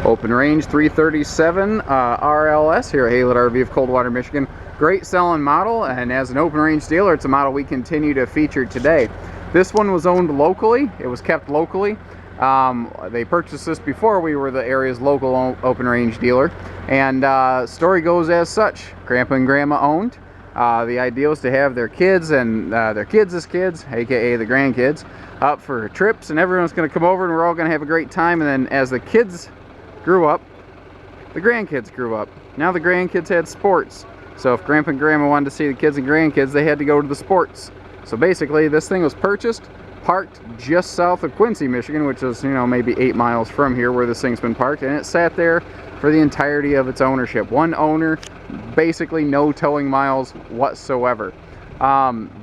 Open Range 337 RLS here at Haylett RV of Coldwater, Michigan. Great selling model, and as an open range dealer, it's a model we continue to feature today. This one was owned locally. It was kept locally. They purchased this before we were the area's local open range dealer, and story goes as such. Grandpa and Grandma owned. The idea was to have their kids and their kids' kids, aka the grandkids, up for trips, and everyone's going to come over and we're all going to have a great time. And then as the kids grew up, the grandkids grew up. Now the grandkids had sports. So if Grandpa and Grandma wanted to see the kids and grandkids, they had to go to the sports. So basically this thing was purchased, parked just south of Quincy, Michigan, which is, you know, maybe 8 miles from here where this thing's been parked, and it sat there for the entirety of its ownership. One owner, basically no towing miles whatsoever.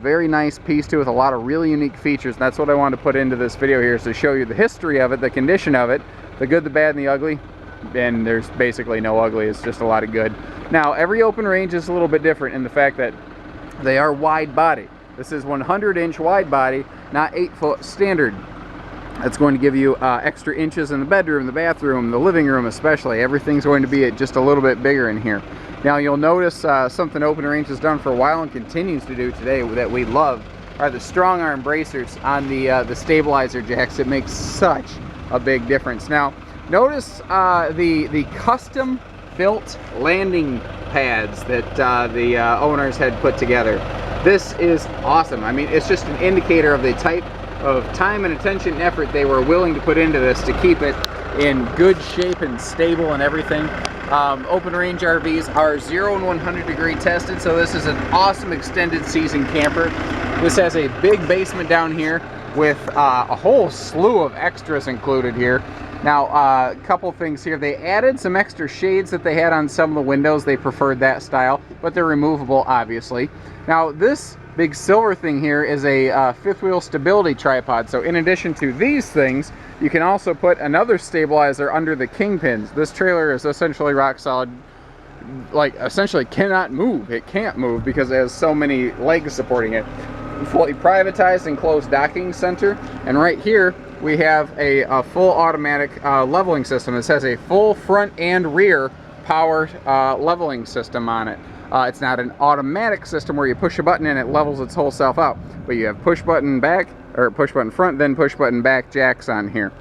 Very nice piece too, with a lot of really unique features. And that's what I wanted to put into this video here, is to show you the history of it, the condition of it, the good, the bad, and the ugly. And there's basically no ugly, it's just a lot of good. Now every open range is a little bit different in the fact that they are wide body. This is 100-inch wide body, not 8-foot standard. That's going to give you extra inches in the bedroom, the bathroom, the living room especially. Everything's going to be just a little bit bigger in here. Now you'll notice something Open Range has done for a while and continues to do today that we love are the strong arm bracers on the stabilizer jacks. It makes such a big difference. Now notice the custom built landing pads that the owners had put together. This is awesome. I mean, it's just an indicator of the type of time and attention and effort they were willing to put into this to keep it in good shape and stable and everything. Open Range RVs are 0 and 100 degree tested, so this is an awesome extended season camper. This has a big basement down here with a whole slew of extras included here. Now, a couple things here. They added some extra shades that they had on some of the windows. They preferred that style, but they're removable, obviously. Now, this big silver thing here is a fifth wheel stability tripod. So in addition to these things, you can also put another stabilizer under the kingpins. This trailer is essentially rock solid, like essentially cannot move. It can't move because it has so many legs supporting it. Fully privatized enclosed docking center, and right here we have a full automatic leveling system. This has a full front and rear power leveling system on it. It's not an automatic system where you push a button and it levels its whole self out, but you have push button back, or push button front, then push button back jacks on here.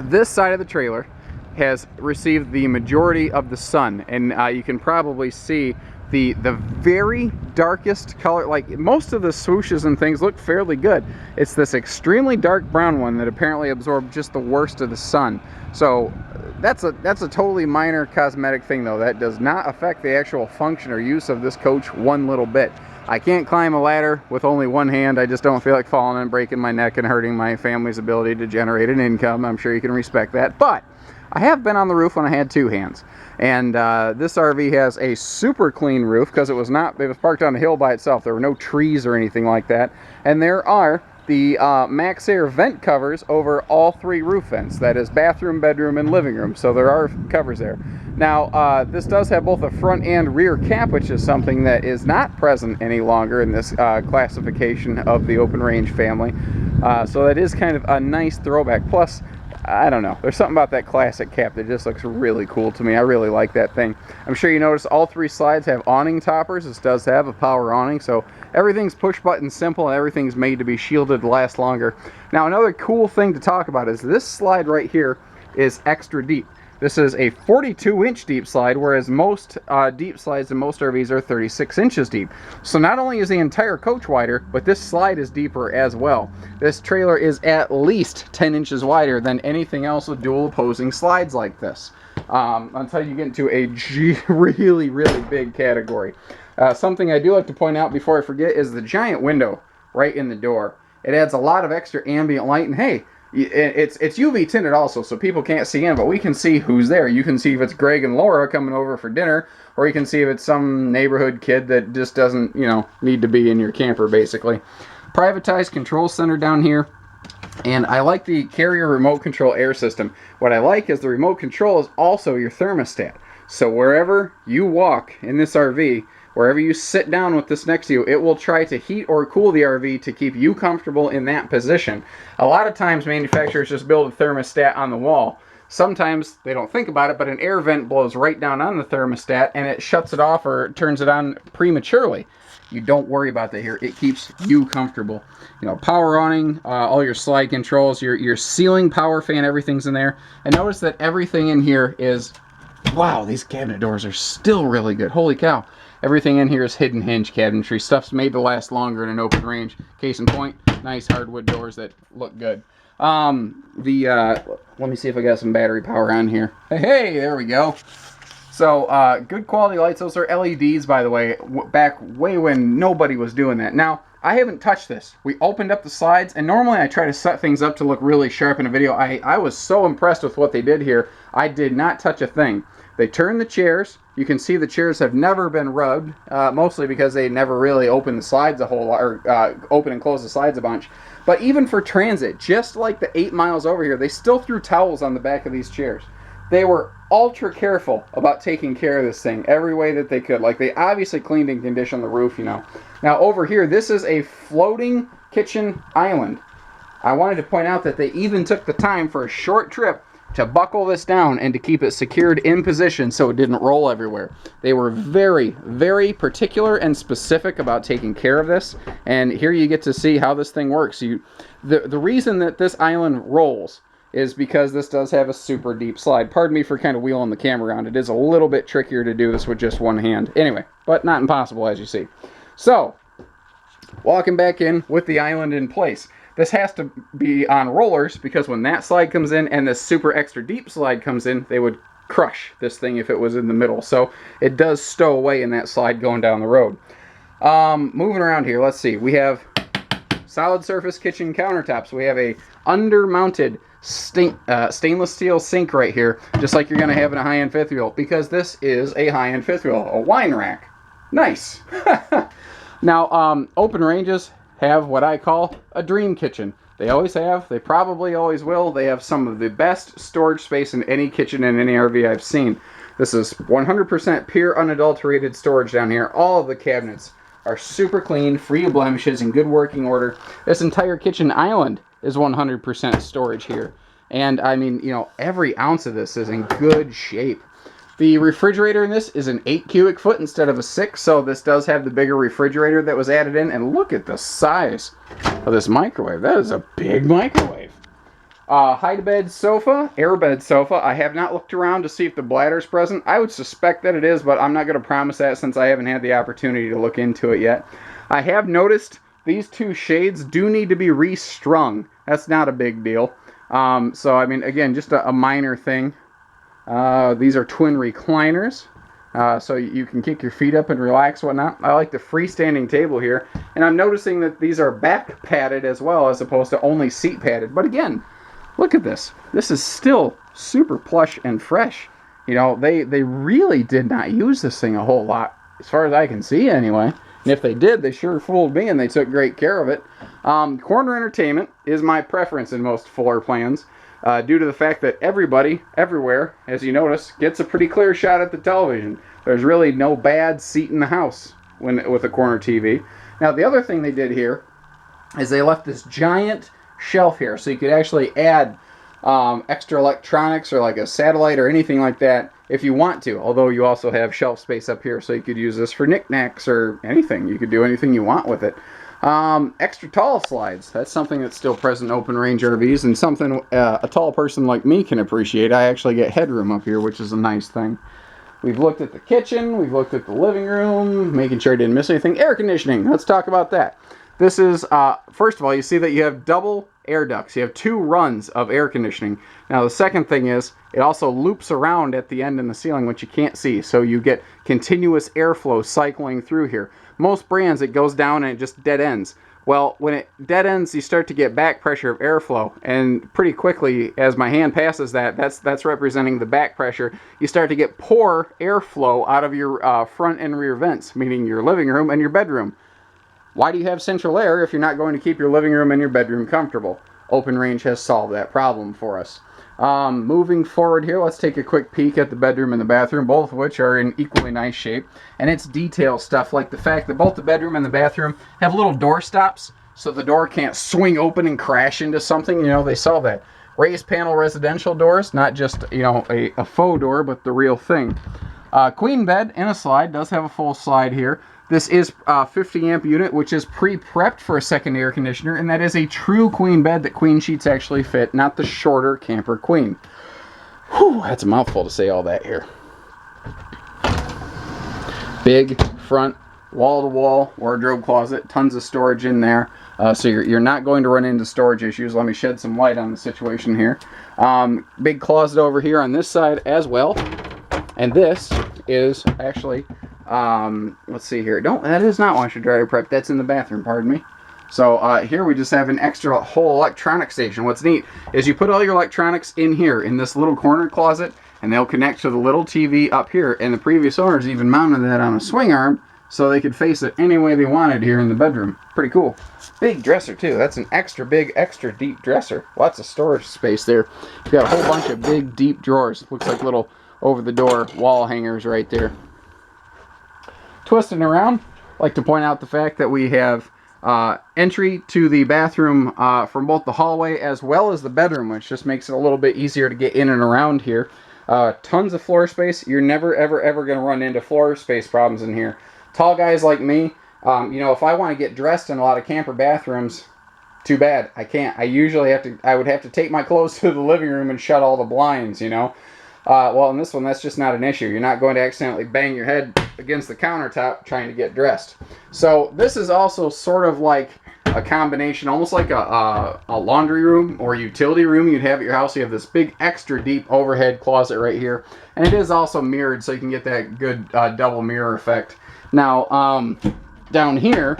This side of the trailer has received the majority of the sun, and you can probably see the very darkest color. Like most of the swooshes and things look fairly good. It's this extremely dark brown one that apparently absorbed just the worst of the sun. So that's a totally minor cosmetic thing though. That does not affect the actual function or use of this coach one little bit. I can't climb a ladder with only one hand. I just don't feel like falling and breaking my neck and hurting my family's ability to generate an income. I'm sure you can respect that. But I have been on the roof when I had two hands. And this RV has a super clean roof because it was parked on a hill by itself. There were no trees or anything like that. And there are the MaxxAir vent covers over all three roof vents. That is bathroom, bedroom, and living room. So there are covers there. Now, this does have both a front and rear cap, which is something that is not present any longer in this classification of the Open Range family. So that is kind of a nice throwback. Plus, I don't know, there's something about that classic cap that just looks really cool to me. I really like that thing. I'm sure you notice all three slides have awning toppers. This does have a power awning, so everything's push button simple and everything's made to be shielded to last longer. Now another cool thing to talk about is this slide right here is extra deep. This is a 42-inch deep slide, whereas most deep slides in most RVs are 36 inches deep. So not only is the entire coach wider, but this slide is deeper as well. This trailer is at least 10 inches wider than anything else with dual opposing slides like this. Until you get into a really, really big category. Something I do like to point out before I forget is the giant window right in the door. It adds a lot of extra ambient light, and hey, it's UV tinted also, so people can't see in, but we can see who's there. You can see if it's Greg and Laura coming over for dinner, or you can see if it's some neighborhood kid that just doesn't, you know, need to be in your camper, basically. Privatized control center down here, and I like the Carrier remote control air system. What I like is the remote control is also your thermostat. So wherever you walk in this RV, wherever you sit down with this next to you, it will try to heat or cool the RV to keep you comfortable in that position. A lot of times manufacturers just build a thermostat on the wall, sometimes they don't think about it, but an air vent blows right down on the thermostat and it shuts it off or turns it on prematurely. You don't worry about that here. It keeps you comfortable. You know, power awning, all your slide controls, your ceiling power fan, everything's in there. And notice that everything in here is, wow, these cabinet doors are still really good. Holy cow. Everything in here is hidden hinge cabinetry. Stuff's made to last longer in an open range. Case in point, nice hardwood doors that look good. Let me see if I got some battery power on here. Hey, there we go. So, good quality lights. Those are LEDs, by the way, back way when nobody was doing that. Now, I haven't touched this. We opened up the slides, and normally I try to set things up to look really sharp in a video. I was so impressed with what they did here. I did not touch a thing. They turned the chairs. You can see the chairs have never been rubbed, mostly because they never really opened the slides a whole lot, or open and close the slides a bunch. But even for transit, just like the 8 miles over here, they still threw towels on the back of these chairs. They were ultra careful about taking care of this thing every way that they could. Like, they obviously cleaned and conditioned the roof, you know. Now, over here, this is a floating kitchen island. I wanted to point out that they even took the time for a short trip to buckle this down and to keep it secured in position so it didn't roll everywhere. They were very, very particular and specific about taking care of this. And here you get to see how this thing works. The reason that this island rolls is because this does have a super deep slide. Pardon me for kind of wheeling the camera around. It is a little bit trickier to do this with just one hand. Anyway, but not impossible, as you see. So, walking back in with the island in place. This has to be on rollers because when that slide comes in and this super extra deep slide comes in, they would crush this thing if it was in the middle. So it does stow away in that slide going down the road. Moving around here, let's see. We have solid surface kitchen countertops. We have a under-mounted stainless steel sink right here, just like you're going to have in a high-end fifth wheel, because this is a high-end fifth wheel, a wine rack. Nice. Now, open ranges have what I call a dream kitchen. They always have. They probably always will. They have some of the best storage space in any kitchen in any RV I've seen. This is 100% pure unadulterated storage down here. All of the cabinets are super clean, free of blemishes, in good working order. This entire kitchen island is 100% storage here. And I mean, you know, every ounce of this is in good shape. The refrigerator in this is an 8 cubic foot instead of a 6, so this does have the bigger refrigerator that was added in. And look at the size of this microwave. That is a big microwave. Hide-bed sofa, airbed sofa. I have not looked around to see if the bladder's present. I would suspect that it is, but I'm not going to promise that since I haven't had the opportunity to look into it yet. I have noticed these two shades do need to be restrung. That's not a big deal. So, I mean, again, just a minor thing. These are twin recliners, so you can kick your feet up and relax, whatnot. I like the freestanding table here, and I'm noticing that these are back padded as well, as opposed to only seat padded. But again, look at this. This is still super plush and fresh. You know, they really did not use this thing a whole lot, as far as I can see anyway. And if they did, they sure fooled me, and they took great care of it. Corner entertainment is my preference in most floor plans. Due to the fact that everybody, everywhere, as you notice, gets a pretty clear shot at the television. There's really no bad seat in the house with a corner TV. Now, the other thing they did here is they left this giant shelf here, so you could actually add extra electronics or like a satellite or anything like that if you want to, although you also have shelf space up here, so you could use this for knickknacks or anything. You could do anything you want with it. Extra tall slides. That's something that's still present in open range RVs, and something a tall person like me can appreciate. I actually get headroom up here, which is a nice thing. We've looked at the kitchen, we've looked at the living room, making sure I didn't miss anything. Air conditioning, let's talk about that. This is, first of all, you see that you have double air ducts. You have 2 runs of air conditioning. Now, the second thing is, it also loops around at the end in the ceiling, which you can't see, so you get continuous airflow cycling through here. Most brands, it goes down and it just dead ends. Well, when it dead ends, you start to get back pressure of airflow, and pretty quickly, as my hand passes that's representing the back pressure, you start to get poor airflow out of your front and rear vents, meaning your living room and your bedroom. Why do you have central air if you're not going to keep your living room and your bedroom comfortable? Open Range has solved that problem for us. Moving forward here, let's take a quick peek at the bedroom and the bathroom, both of which are in equally nice shape. And it's detail stuff, like the fact that both the bedroom and the bathroom have little door stops, so the door can't swing open and crash into something. You know, they solve that. Raised panel residential doors, not just, you know, a faux door, but the real thing. Queen bed and a slide, does have a full slide here. This is a 50 amp unit, which is pre-prepped for a second air conditioner, and that is a true queen bed that queen sheets actually fit, not the shorter camper queen. Whew, that's a mouthful to say all that here. Big front wall-to-wall wardrobe closet, tons of storage in there, so you're not going to run into storage issues. Let me shed some light on the situation here. Big closet over here on this side as well, and this is actually, let's see here, that is not washer dryer prep, that's in the bathroom, pardon me. So here we just have an extra whole electronic station. What's neat is you put all your electronics in here in this little corner closet, and they'll connect to the little TV up here, and the previous owners even mounted that on a swing arm so they could face it any way they wanted here in the bedroom. Pretty cool. Big dresser too. That's an extra big, extra deep dresser. Lots of storage space there. You've got a whole bunch of big, deep drawers. Looks like little over-the-door wall hangers right there. Twisting around, I'd like to point out the fact that we have entry to the bathroom from both the hallway as well as the bedroom, which just makes it a little bit easier to get in and around here. Tons of floor space. You're never, ever, ever going to run into floor space problems in here. Tall guys like me, you know, if I want to get dressed in a lot of camper bathrooms, too bad. I can't. I would have to take my clothes to the living room and shut all the blinds, you know. Well, in this one, that's just not an issue. You're not going to accidentally bang your head against the countertop trying to get dressed. So this is also sort of like a combination, almost like a laundry room or utility room you'd have at your house. You have this big extra deep overhead closet right here. And it is also mirrored, so you can get that good double mirror effect. Now, down here,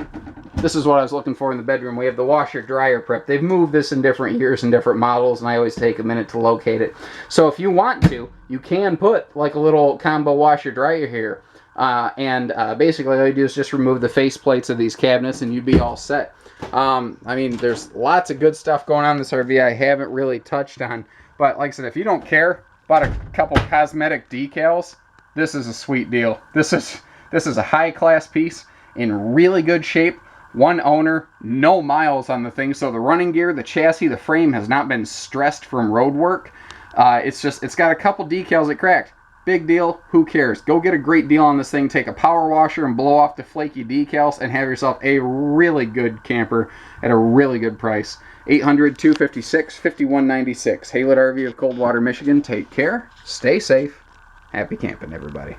this is what I was looking for in the bedroom. We have the washer dryer prep. They've moved this in different years and different models, and I always take a minute to locate it. So if you want to, you can put like a little combo washer dryer here. Basically all you do is just remove the face plates of these cabinets and you'd be all set. I mean, there's lots of good stuff going on in this RV I haven't really touched on. But like I said, if you don't care about a couple cosmetic decals, this is a sweet deal. This is a high-class piece in really good shape. One owner, no miles on the thing, so the running gear, the chassis, the frame has not been stressed from road work. It's got a couple decals that cracked. Big deal, who cares? Go get a great deal on this thing, take a power washer and blow off the flaky decals and have yourself a really good camper at a really good price. 800-256-5196. Haylett RV of Coldwater, Michigan. Take care, stay safe, happy camping, everybody.